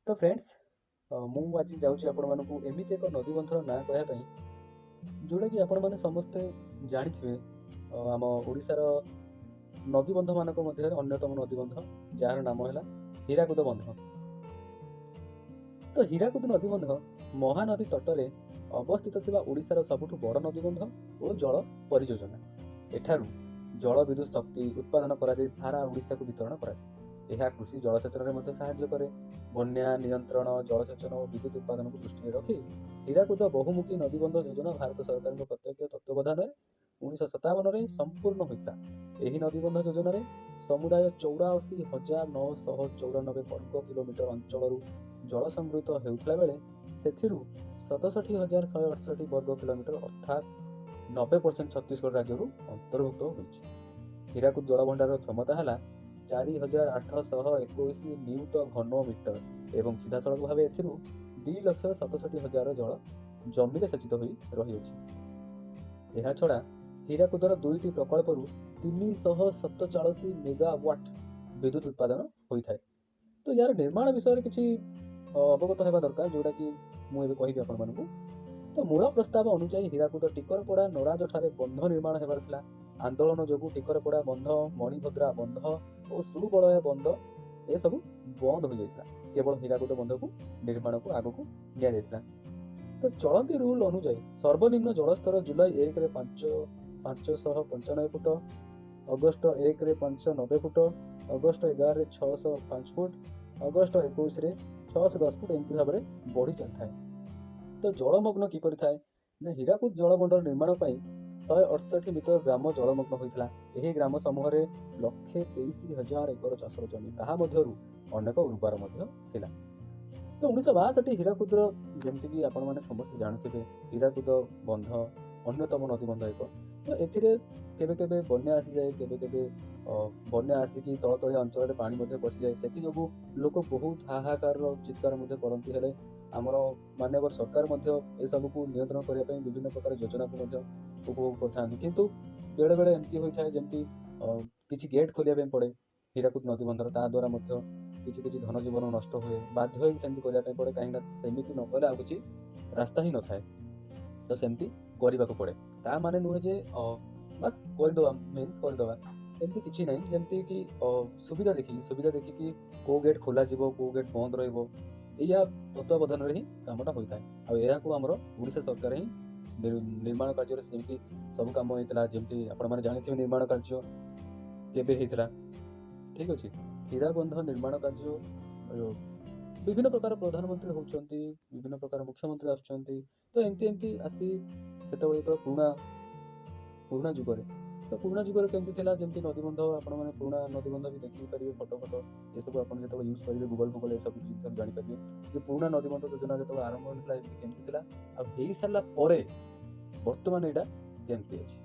तो फ्रेंड्स ମୁଁ ଆଜି ଯାଉଛି ଆପଣମାନଙ୍କୁ ଏମିତି ଏକ ନଦୀବନ୍ଧର ନାଁ କହିବା ପାଇଁ ଯୋଉଟାକି ଆପଣମାନେ ସମସ୍ତେ ଜାଣିଥିବେ। ଆମ ଓଡ଼ିଶାର ନଦୀବନ୍ଧମାନଙ୍କ ମଧ୍ୟରେ ଅନ୍ୟତମ ନଦୀବନ୍ଧ ଯାହାର ନାମ ହେଲା ହୀରାକୁଦ ବନ୍ଧ। ତ ହୀରାକୁଦ ନଦୀବନ୍ଧ ମହାନଦୀ ତଟରେ ଅବସ୍ଥିତ ଥିବା ଓଡ଼ିଶାର ସବୁଠୁ ବଡ଼ ନଦୀବନ୍ଧ ଓ ଜଳ ପରିଯୋଜନା। ଏଠାରୁ ଜଳ ବିଦ୍ୟୁତ ଶକ୍ତି ଉତ୍ପାଦନ କରାଯାଇ ସାରା ଓଡ଼ିଶାକୁ ବିତରଣ କରାଯାଏ। ଏହା କୃଷି ଜଳସେଚନରେ ମଧ୍ୟ ସାହାଯ୍ୟ କରେ। ବନ୍ୟା ନିୟନ୍ତ୍ରଣ, ଜଳସେଚନ ଓ ବିଦ୍ୟୁତ ଉତ୍ପାଦନକୁ ଦୃଷ୍ଟିରେ ରଖି ହୀରାକୁଦ ବହୁମୁଖୀ ନଦୀବନ୍ଧ ଯୋଜନା ଭାରତ ସରକାରଙ୍କ ପ୍ରତ୍ୟକ୍ଷ ତତ୍ତ୍ୱାବଧାନରେ 1957ରେ ସମ୍ପୂର୍ଣ୍ଣ ହୋଇଥିଲା। ଏହି ନଦୀବନ୍ଧ ଯୋଜନାରେ ସମୁଦାୟ 84,994 ବର୍ଗ କିଲୋମିଟର ଅଞ୍ଚଳରୁ ଜଳ ସଂଗୃହୀତ ହେଉଥିଲା ବେଳେ ସେଥିରୁ 67,168 ବର୍ଗ କିଲୋମିଟର ଅର୍ଥାତ୍ 90% ଛତିଶଗଡ଼ ରାଜ୍ୟରୁ ଅନ୍ତର୍ଭୁକ୍ତ ହୋଇଛି। ହୀରାକୁଦ ଜଳଭଣ୍ଡାରର କ୍ଷମତା ହେଲା 4,821 ନିୟୁତ ଘନ ମିଟର ଏବଂ ସିଧାସଳଖ ଭାବେ ଏଥିରୁ 2,67,000 ଜଳ ଜମିରେ ସେଚିତ ହୋଇ ରହିଅଛି। ଏହାଛଡ଼ା ହୀରାକୁଦର ଦୁଇଟି ପ୍ରକଳ୍ପରୁ 347 ମେଗାୱାଟ୍ ବିଦ୍ୟୁତ୍ ଉତ୍ପାଦନ ହୋଇଥାଏ। ତ ଏହାର ନିର୍ମାଣ ବିଷୟରେ କିଛି ଅବଗତ ହେବା ଦରକାର, ଯୋଉଟାକି ମୁଁ ଏବେ କହିବି ଆପଣମାନଙ୍କୁ। ତ ମୂଳ ପ୍ରସ୍ତାବ ଅନୁଯାୟୀ ହୀରାକୁଦ ଟିକରପଡ଼ା ନରାଜଠାରେ ବନ୍ଧ ନିର୍ମାଣ ହେବାର ଥିଲା। ଆନ୍ଦୋଳନ ଯୋଗୁଁ ଟିକରପଡ଼ା ବନ୍ଧ, ମଣିଭଦ୍ରା ବନ୍ଧ ଓ ସୁବଳୟ ବନ୍ଧ ଏସବୁ ବନ୍ଦ ହୋଇଯାଇଥିଲା। କେବଳ ହୀରାକୁଦ ବନ୍ଧକୁ ନିର୍ମାଣକୁ ଆଗକୁ ନିଆଯାଇଥିଲା। ତ ଚଳନ୍ତି ରୁଲ୍ ଅନୁଯାୟୀ ସର୍ବନିମ୍ନ ଜଳସ୍ତର ଜୁଲାଇ 1ରେ 595 ଫୁଟ, ଅଗଷ୍ଟ 1ରେ 590 ଫୁଟ, ଅଗଷ୍ଟ 11ରେ 605 ଫୁଟ, ଅଗଷ୍ଟ 21ରେ 610 ଫୁଟ ଏମିତି ଭାବରେ ବଢ଼ି ଚାଲିଥାଏ। ତ ଜଳମଗ୍ନ କିପରି ଥାଏ ନା, ହୀରାକୁଦ ଜଳଭଣ୍ଡାର ନିର୍ମାଣ ପାଇଁ 168 ମିଟର ଗ୍ରାମ ଜଳମଗ୍ନ ହୋଇଥିଲା। ଏହି ଗ୍ରାମ ସମୂହରେ 1,23,000 ଏକର ଚାଷର ଜମି, ତାହା ମଧ୍ୟରୁ ଅନେକ ଉର୍ବର ମଧ୍ୟ ଥିଲା। ତ 1962 ହୀରାକୁଦର, ଯେମିତିକି ଆପଣମାନେ ସମସ୍ତେ ଜାଣୁଥିବେ, ହୀରାକୁଦ ବନ୍ଧ ଅନ୍ୟତମ ନଦୀବନ୍ଧ ଏକ। ତ ଏଥିରେ କେବେ କେବେ ବନ୍ୟା ଆସିଯାଏ, କେବେ କେବେ ବନ୍ୟା ଆସିକି ତଳତଳିଆ ଅଞ୍ଚଳରେ ପାଣି ମଧ୍ୟ ପଶିଯାଏ। ସେଥିଯୋଗୁଁ ଲୋକ ବହୁତ ହାହାକାରର ଚିତ୍କାର ମଧ୍ୟ କରନ୍ତି। ହେଲେ ଆମର ମାନ୍ୟବର ସରକାର ମଧ୍ୟ ଏସବୁକୁ ନିୟନ୍ତ୍ରଣ କରିବା ପାଇଁ ବିଭିନ୍ନ ପ୍ରକାର ଯୋଜନାକୁ ମଧ୍ୟ ଉପଭୋଗ କରିଥାନ୍ତି। କିନ୍ତୁ ବେଳେବେଳେ ଏମିତି ହୋଇଥାଏ ଯେମିତି କିଛି ଗେଟ୍ ଖୋଲିବା ପାଇଁ ପଡ଼େ ହୀରାକୁଦ ନଦୀବନ୍ଧର, ତା ଦ୍ୱାରା ମଧ୍ୟ କିଛି କିଛି ଧନ ଜୀବନ ନଷ୍ଟ ହୁଏ। ବାଧ୍ୟ ହୋଇକି ସେମିତି କରିବା ପାଇଁ ପଡ଼େ, କାହିଁକିନା ସେମିତି ନ କଲେ ଆଉ କିଛି ରାସ୍ତା ହିଁ ନଥାଏ। ତ ସେମିତି କରିବାକୁ ପଡ଼େ। ତା ମାନେ ନୁହେଁ ଯେ ବାସ୍ କରିଦେବା, କରିଦେବା ଏମିତି କିଛି ନାହିଁ। ଯେମିତିକି ସୁବିଧା ଦେଖିକି କେଉଁ ଗେଟ୍ ଖୋଲାଯିବ, କେଉଁ ଗେଟ୍ ବନ୍ଦ ରହିବ, ଏଇଆ ତତ୍ତ୍ୱାବଧାନରେ ହିଁ କାମଟା ହୋଇଥାଏ। ଆଉ ଏହାକୁ ଆମର ଓଡ଼ିଶା ସରକାର ହିଁ ନିର୍ମାଣ କାର୍ଯ୍ୟରେ ସେମିତି ସବୁ କାମ ହେଇଥିଲା। ଯେମିତି ଆପଣମାନେ ଜାଣିଥିବେ ନିର୍ମାଣ କାର୍ଯ୍ୟ କେବେ ହେଇଥିଲା। ଠିକ୍ ଅଛି, ହୀରାବନ୍ଧ ନିର୍ମାଣ କାର୍ଯ୍ୟ ବିଭିନ୍ନ ପ୍ରକାର ପ୍ରଧାନମନ୍ତ୍ରୀ ହେଉଛନ୍ତି, ବିଭିନ୍ନ ପ୍ରକାର ମୁଖ୍ୟମନ୍ତ୍ରୀ ଆସୁଛନ୍ତି। ତ ଏମିତି ଆସି ସେତେବେଳେ ଯେତେବେଳେ ପୁରୁଣା ଯୁଗରେ କେମିତି ଥିଲା, ଯେମିତି ନଦୀବନ୍ଧ ଆପଣମାନେ ପୁରୁଣା ନଦୀବନ୍ଧ ବି ଦେଖିପାରିବେ, ଫଟୋ ଏସବୁ ଆପଣ ଯେତେବେଳେ ୟୁଜ୍ କରିବେ, ଗୁଗଲ୍ ଏସବୁ ଜିନିଷ ଜାଣିପାରିବେ ଯେ ପୁରୁଣା ନଦୀବନ୍ଧ ଯୋଜନା ଯେତେବେଳେ ଆରମ୍ଭ ହୋଇଥିଲା ଏମିତି କେମିତି ଥିଲା, ଆଉ ହେଇସାରିଲା ପରେ ବର୍ତ୍ତମାନ ଏଇଟା କେମିତି ଅଛି।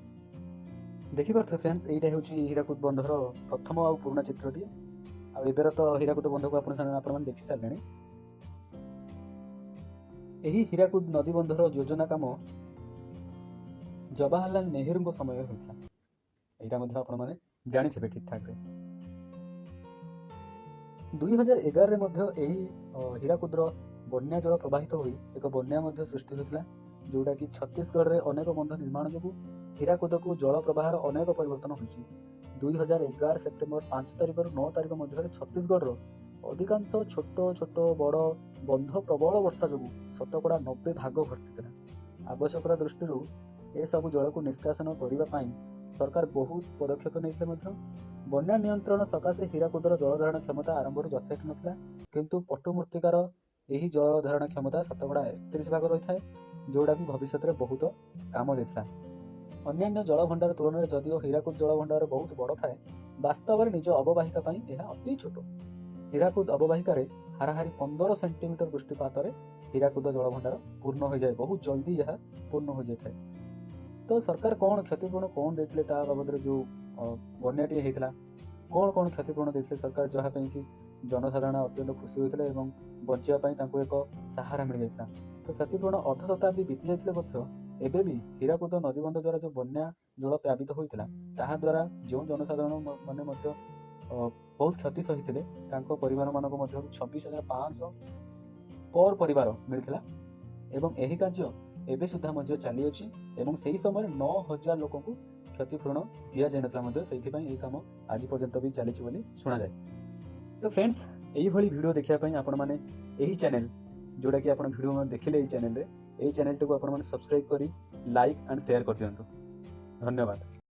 ଦେଖିପାରୁଥିବେ ଫ୍ରେଣ୍ଡସ୍, ଏଇଟା ହେଉଛି ହୀରାକୁଦ ବନ୍ଧର ପ୍ରଥମ ଆଉ ପୁରୁଣା ଚିତ୍ରଟିଏ। ଆଉ ଏବେର ତ ହୀରାକୁଦ ବନ୍ଧକୁ ଆପଣମାନେ ଦେଖି ସାରିଲେଣି। ଏହି ହୀରାକୁଦ ନଦୀବନ୍ଧର ଯୋଜନା କାମ ଜବାହରଲାଲ ନେହେରୁଙ୍କ ସମୟରେ ହୋଇଥିଲା। ଏଇଟା ମଧ୍ୟ ଆପଣମାନେ ଜାଣିଥିବେ ଠିକ୍ ଠାକ୍ରେ। 2011ରେ ମଧ୍ୟ ଏହି ହୀରାକୁଦର ବନ୍ୟା ଜଳ ପ୍ରବାହିତ ହୋଇ ଏକ ବନ୍ୟା ମଧ୍ୟ ସୃଷ୍ଟି ହୋଇଥିଲା, ଯେଉଁଟାକି ଛତିଶଗଡ଼ରେ ଅନେକ ବନ୍ଧ ନିର୍ମାଣ ଯୋଗୁଁ ହୀରାକୁଦକୁ ଜଳ ପ୍ରବାହର ଅନେକ ପରିବର୍ତ୍ତନ ହୋଇଛି। 2011 ସେପ୍ଟେମ୍ବର 5 ତାରିଖରୁ 9 ତାରିଖ ମଧ୍ୟରେ ଛତିଶଗଡ଼ର ଅଧିକାଂଶ ଛୋଟ ବଡ଼ ବନ୍ଧ ପ୍ରବଳ ବର୍ଷା ଯୋଗୁଁ 90% ଭାଗ ଭର୍ତ୍ତି ଥିଲା। ଆବଶ୍ୟକତା ଦୃଷ୍ଟିରୁ ଏସବୁ ଜଳକୁ ନିଷ୍କାସନ କରିବା ପାଇଁ ସରକାର ବହୁତ ପଦକ୍ଷେପ ନେଇଥିଲେ ମଧ୍ୟ। ବନ୍ୟା ନିୟନ୍ତ୍ରଣ ସକାଶେ ହୀରାକୁଦର ଜଳଧାରଣ କ୍ଷମତା ଆରମ୍ଭରୁ ଯଥେଷ୍ଟ ନଥିଲା, କିନ୍ତୁ ପଟୁ ମୃତ୍ତିକାର ଏହି ଜଳଧାରଣ କ୍ଷମତା 31% ଭାଗ ରହିଥାଏ, ଯେଉଁଟାକି ଭବିଷ୍ୟତରେ ବହୁତ କାମ ଦେଇଥିଲା। ଅନ୍ୟାନ୍ୟ ଜଳଭଣ୍ଡାର ତୁଳନାରେ ଯଦିଓ ହୀରାକୁଦ ଜଳଭଣ୍ଡାର ବହୁତ ବଡ଼ ଥାଏ, ବାସ୍ତବରେ ନିଜ ଅବବାହିକା ପାଇଁ ଏହା ଅତି ଛୋଟ। ହୀରାକୁଦ ଅବବାହିକାରେ ହାରାହାରି 15 ସେଣ୍ଟିମିଟର ବୃଷ୍ଟିପାତରେ ହୀରାକୁଦ ଜଳଭଣ୍ଡାର ପୂର୍ଣ୍ଣ ହୋଇଯାଏ, ବହୁତ ଜଲ୍ଦି ଏହା ପୂର୍ଣ୍ଣ ହୋଇଯାଇଥାଏ। ତ ସରକାର କ'ଣ କ୍ଷତିପୂରଣ କ'ଣ ଦେଇଥିଲେ ତା ବାବଦରେ, ଯେଉଁ ବନ୍ୟାଟିଏ ହେଇଥିଲା କ'ଣ କ୍ଷତିପୂରଣ ଦେଇଥିଲେ ସରକାର, ଯାହା ପାଇଁ କି ଜନସାଧାରଣ ଅତ୍ୟନ୍ତ ଖୁସି ହୋଇଥିଲେ ଏବଂ ବଞ୍ଚିବା ପାଇଁ ତାଙ୍କୁ ଏକ ସାହାରା ମିଳିଯାଇଥିଲା। ତ କ୍ଷତିପୂରଣ ଅର୍ଦ୍ଧ ଶତାବ୍ଦୀ ବିତି ଯାଇଥିଲେ ମଧ୍ୟ ଏବେ ବି ହୀରାକୁଦ ନଦୀବନ୍ଧ ଦ୍ୱାରା ଯେଉଁ ବନ୍ୟା ଜଳ ପ୍ଲାବିତ ହୋଇଥିଲା, ତାହା ଦ୍ୱାରା ଯେଉଁ ଜନସାଧାରଣ ମଧ୍ୟ ବହୁତ କ୍ଷତି ସହିଥିଲେ, ତାଙ୍କ ପରିବାରମାନଙ୍କ ମଧ୍ୟରୁ 26,500 पर परिवार मिलता एवं यही कार्य एबे सुधा मध्य चली अछि एवं सही समय 9,000 लोक को क्षतिपूरण दिया जाय नथला से काम आज पर्यंत भी चली शुणा जाए। तो फ्रेंड्स यही वीडियो देखा आपण मैंने यही चैनल जोड़ा कि आप वीडियो देखिले चैनल रे चैनल को आप सब्सक्राइब करी लाइक एंड शेयर कर दियंतु। धन्यवाद।